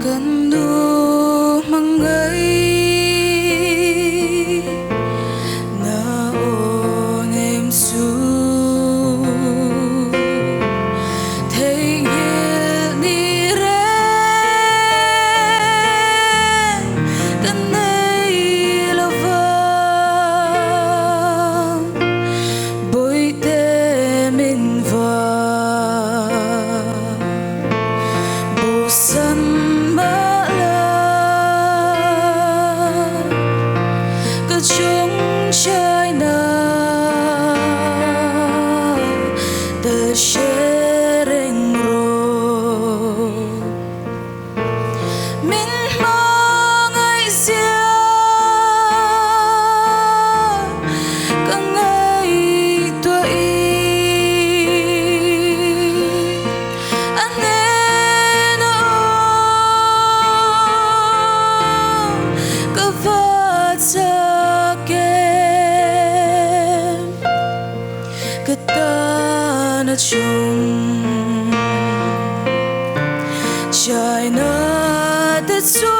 cần đủ mang ấy na ôn em su thấy nghĩa đi re cần ấy là vang bồi tê mình vào bồ sân chúng chơi nào the sharing road min mong ai xia cả ngày tuổi anh nên có vợ Ketana chung China the chuan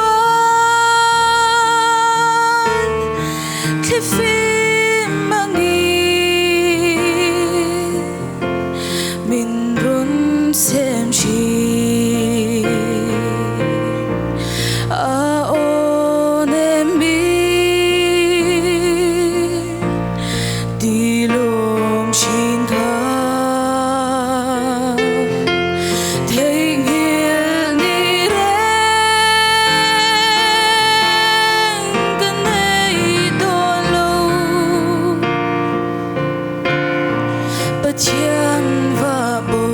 Cliffy mangi Min run xem chi A on em bi Di lom chin Chiên và bầu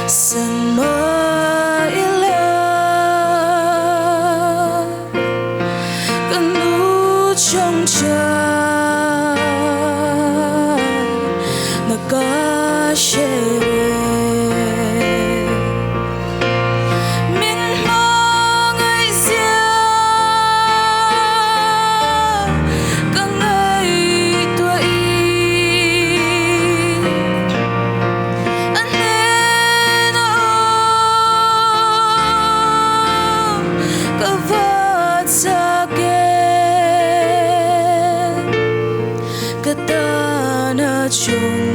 sân mơ ila cần nụ trong cha na ca share Ketana chung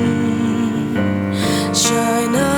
China